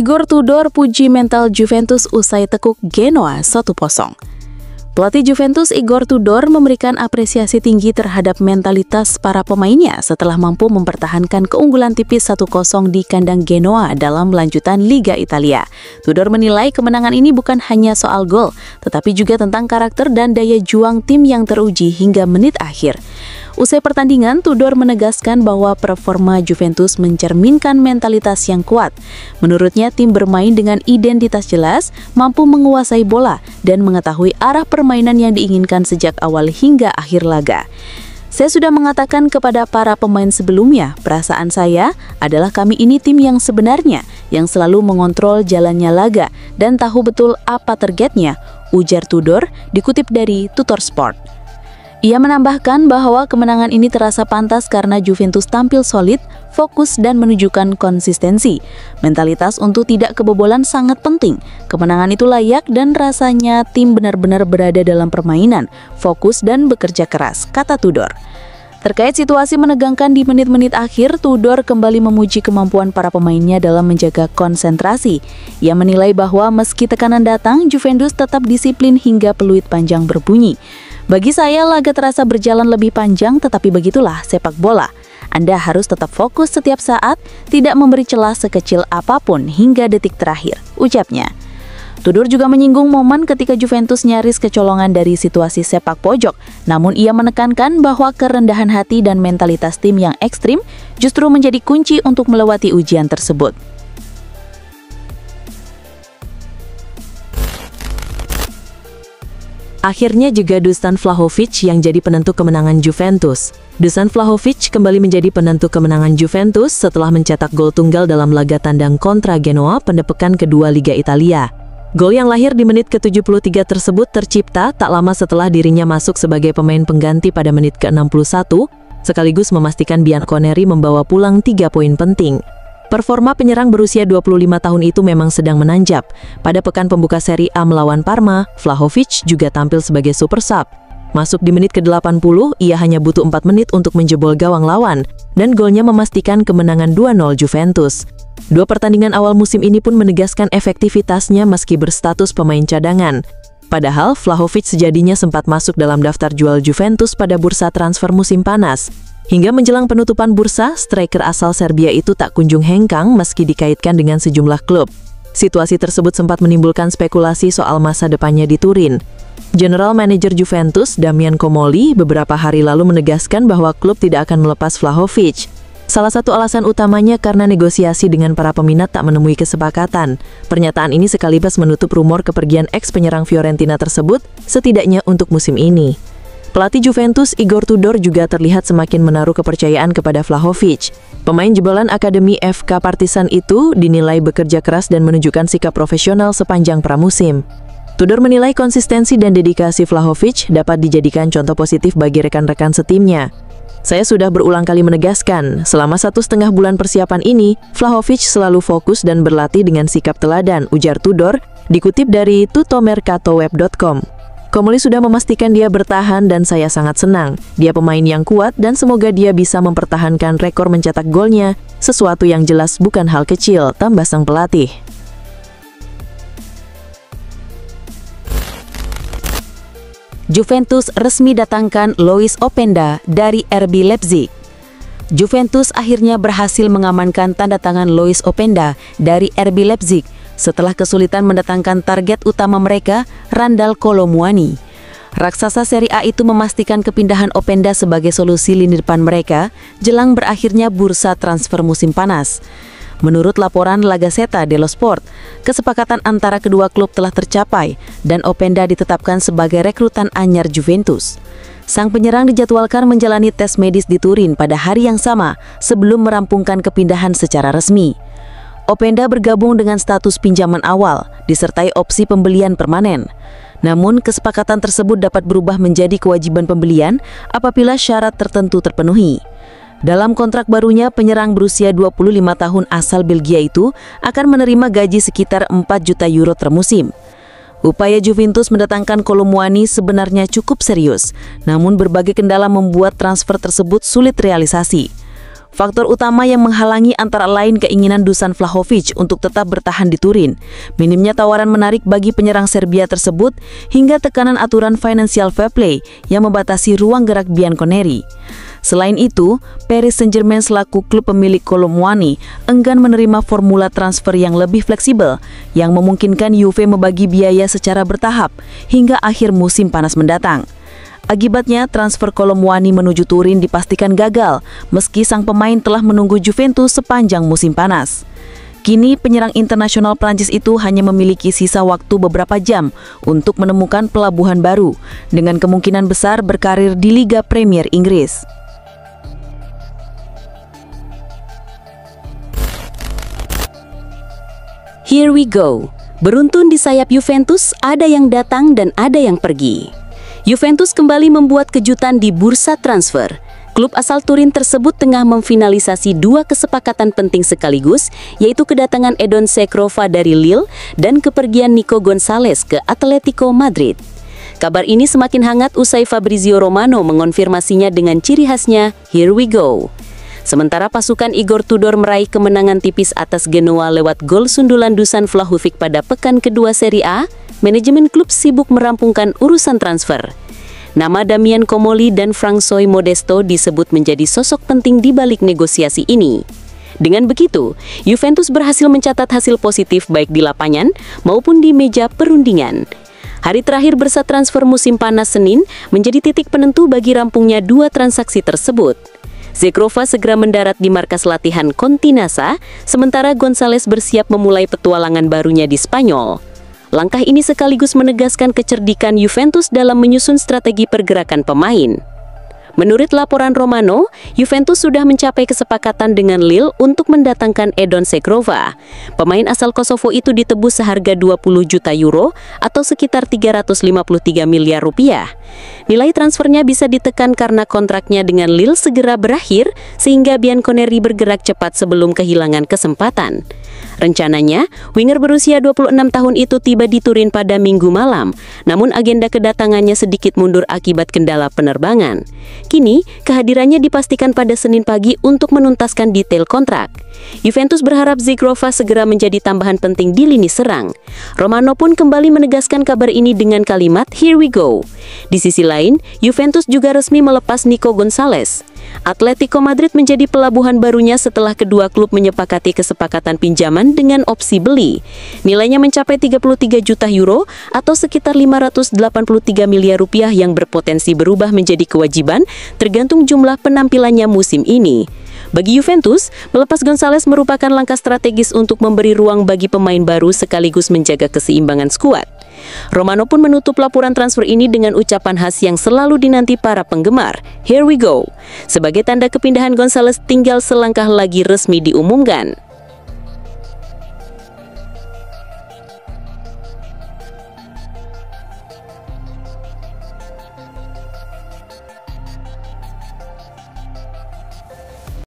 Igor Tudor puji mental Juventus usai tekuk Genoa 1-0. Pelatih Juventus Igor Tudor memberikan apresiasi tinggi terhadap mentalitas para pemainnya setelah mampu mempertahankan keunggulan tipis 1-0 di kandang Genoa dalam lanjutan Liga Italia. Tudor menilai kemenangan ini bukan hanya soal gol, tetapi juga tentang karakter dan daya juang tim yang teruji hingga menit akhir. Usai pertandingan, Tudor menegaskan bahwa performa Juventus mencerminkan mentalitas yang kuat. Menurutnya, tim bermain dengan identitas jelas, mampu menguasai bola, dan mengetahui arah permainan yang diinginkan sejak awal hingga akhir laga. Saya sudah mengatakan kepada para pemain sebelumnya, perasaan saya adalah kami ini tim yang sebenarnya, yang selalu mengontrol jalannya laga, dan tahu betul apa targetnya, ujar Tudor, dikutip dari Tuttosport. Ia menambahkan bahwa kemenangan ini terasa pantas karena Juventus tampil solid, fokus, dan menunjukkan konsistensi. Mentalitas untuk tidak kebobolan sangat penting. Kemenangan itu layak dan rasanya tim benar-benar berada dalam permainan, fokus, dan bekerja keras, kata Tudor. Terkait situasi menegangkan di menit-menit akhir, Tudor kembali memuji kemampuan para pemainnya dalam menjaga konsentrasi. Ia menilai bahwa meski tekanan datang, Juventus tetap disiplin hingga peluit panjang berbunyi. Bagi saya, laga terasa berjalan lebih panjang, tetapi begitulah sepak bola. Anda harus tetap fokus setiap saat, tidak memberi celah sekecil apapun hingga detik terakhir, ucapnya. Tudor juga menyinggung momen ketika Juventus nyaris kecolongan dari situasi sepak pojok, namun ia menekankan bahwa kerendahan hati dan mentalitas tim yang ekstrim justru menjadi kunci untuk melewati ujian tersebut. Akhirnya juga Dusan Vlahovic yang jadi penentu kemenangan Juventus. Dusan Vlahovic kembali menjadi penentu kemenangan Juventus setelah mencetak gol tunggal dalam laga tandang kontra Genoa pada pekan kedua Liga Italia. Gol yang lahir di menit ke-73 tersebut tercipta tak lama setelah dirinya masuk sebagai pemain pengganti pada menit ke-61, sekaligus memastikan Bianconeri membawa pulang 3 poin penting. Performa penyerang berusia 25 tahun itu memang sedang menanjak. Pada pekan pembuka Serie A melawan Parma, Vlahovic juga tampil sebagai super sub. Masuk di menit ke-80, ia hanya butuh 4 menit untuk menjebol gawang lawan, dan golnya memastikan kemenangan 2-0 Juventus. Dua pertandingan awal musim ini pun menegaskan efektivitasnya meski berstatus pemain cadangan. Padahal, Vlahovic sejadinya sempat masuk dalam daftar jual Juventus pada bursa transfer musim panas. Hingga menjelang penutupan bursa, striker asal Serbia itu tak kunjung hengkang meski dikaitkan dengan sejumlah klub. Situasi tersebut sempat menimbulkan spekulasi soal masa depannya di Turin. General Manager Juventus, Damian Comoli, beberapa hari lalu menegaskan bahwa klub tidak akan melepas Vlahovic. Salah satu alasan utamanya karena negosiasi dengan para peminat tak menemui kesepakatan. Pernyataan ini sekaligus menutup rumor kepergian ex-penyerang Fiorentina tersebut, setidaknya untuk musim ini. Pelatih Juventus Igor Tudor juga terlihat semakin menaruh kepercayaan kepada Vlahovic. Pemain jebolan Akademi FK Partizan itu dinilai bekerja keras dan menunjukkan sikap profesional sepanjang pramusim. Tudor menilai konsistensi dan dedikasi Vlahovic dapat dijadikan contoh positif bagi rekan-rekan setimnya. Saya sudah berulang kali menegaskan, selama 1,5 bulan persiapan ini, Vlahovic selalu fokus dan berlatih dengan sikap teladan, ujar Tudor, dikutip dari tuttomercatoweb.com. Comoli sudah memastikan dia bertahan dan saya sangat senang. Dia pemain yang kuat dan semoga dia bisa mempertahankan rekor mencetak golnya, sesuatu yang jelas bukan hal kecil, tambah sang pelatih. Juventus resmi datangkan Lois Openda dari RB Leipzig. Juventus akhirnya berhasil mengamankan tanda tangan Lois Openda dari RB Leipzig setelah kesulitan mendatangkan target utama mereka, Randal Kolo Muani. Raksasa Serie A itu memastikan kepindahan Openda sebagai solusi lini depan mereka jelang berakhirnya bursa transfer musim panas. Menurut laporan La Gazzetta dello Sport, kesepakatan antara kedua klub telah tercapai dan Openda ditetapkan sebagai rekrutan anyar Juventus. Sang penyerang dijadwalkan menjalani tes medis di Turin pada hari yang sama sebelum merampungkan kepindahan secara resmi. Openda bergabung dengan status pinjaman awal, disertai opsi pembelian permanen. Namun, kesepakatan tersebut dapat berubah menjadi kewajiban pembelian apabila syarat tertentu terpenuhi. Dalam kontrak barunya, penyerang berusia 25 tahun asal Belgia itu akan menerima gaji sekitar 4 juta euro per musim. Upaya Juventus mendatangkan Kolo Muani sebenarnya cukup serius, namun berbagai kendala membuat transfer tersebut sulit realisasi. Faktor utama yang menghalangi antara lain keinginan Dusan Vlahovic untuk tetap bertahan di Turin, minimnya tawaran menarik bagi penyerang Serbia tersebut, hingga tekanan aturan financial fair play yang membatasi ruang gerak Bianconeri. Selain itu, Paris Saint-Germain selaku klub pemilik Kolo Muani enggan menerima formula transfer yang lebih fleksibel yang memungkinkan Juve membagi biaya secara bertahap hingga akhir musim panas mendatang. Akibatnya, transfer Kolo Muani menuju Turin dipastikan gagal, meski sang pemain telah menunggu Juventus sepanjang musim panas. Kini, penyerang internasional Prancis itu hanya memiliki sisa waktu beberapa jam untuk menemukan pelabuhan baru, dengan kemungkinan besar berkarir di Liga Premier Inggris. Here we go. Beruntun di sayap Juventus, ada yang datang dan ada yang pergi. Juventus kembali membuat kejutan di bursa transfer. Klub asal Turin tersebut tengah memfinalisasi dua kesepakatan penting sekaligus, yaitu kedatangan Edon Šekrova dari Lille dan kepergian Nico Gonzalez ke Atletico Madrid. Kabar ini semakin hangat usai Fabrizio Romano mengonfirmasinya dengan ciri khasnya, "Here we go." Sementara pasukan Igor Tudor meraih kemenangan tipis atas Genoa lewat gol sundulan Dusan Vlahovic pada pekan kedua Serie A, manajemen klub sibuk merampungkan urusan transfer. Nama Damian Comolli dan François Modesto disebut menjadi sosok penting di balik negosiasi ini. Dengan begitu, Juventus berhasil mencatat hasil positif baik di lapangan maupun di meja perundingan. Hari terakhir bursa transfer musim panas Senin menjadi titik penentu bagi rampungnya dua transaksi tersebut. Šekrova segera mendarat di markas latihan Continasa, sementara Gonzalez bersiap memulai petualangan barunya di Spanyol. Langkah ini sekaligus menegaskan kecerdikan Juventus dalam menyusun strategi pergerakan pemain. Menurut laporan Romano, Juventus sudah mencapai kesepakatan dengan Lille untuk mendatangkan Edon Šekrova. Pemain asal Kosovo itu ditebus seharga 20 juta euro atau sekitar 353 miliar rupiah. Nilai transfernya bisa ditekan karena kontraknya dengan Lille segera berakhir, sehingga Bianconeri bergerak cepat sebelum kehilangan kesempatan. Rencananya, winger berusia 26 tahun itu tiba di Turin pada Minggu malam, namun agenda kedatangannya sedikit mundur akibat kendala penerbangan. Kini, kehadirannya dipastikan pada Senin pagi untuk menuntaskan detail kontrak. Juventus berharap Šekrova segera menjadi tambahan penting di lini serang. Romano pun kembali menegaskan kabar ini dengan kalimat "Here we go". Di sisi lain, Juventus juga resmi melepas Nico Gonzalez. Atletico Madrid menjadi pelabuhan barunya setelah kedua klub menyepakati kesepakatan pinjaman dengan opsi beli. Nilainya mencapai 33 juta euro atau sekitar 583 miliar rupiah yang berpotensi berubah menjadi kewajiban tergantung jumlah penampilannya musim ini. Bagi Juventus, melepas Gonzalez merupakan langkah strategis untuk memberi ruang bagi pemain baru sekaligus menjaga keseimbangan skuad. Romano pun menutup laporan transfer ini dengan ucapan khas yang selalu dinanti para penggemar, "Here we go". Sebagai tanda kepindahan Gonzalez tinggal selangkah lagi resmi diumumkan.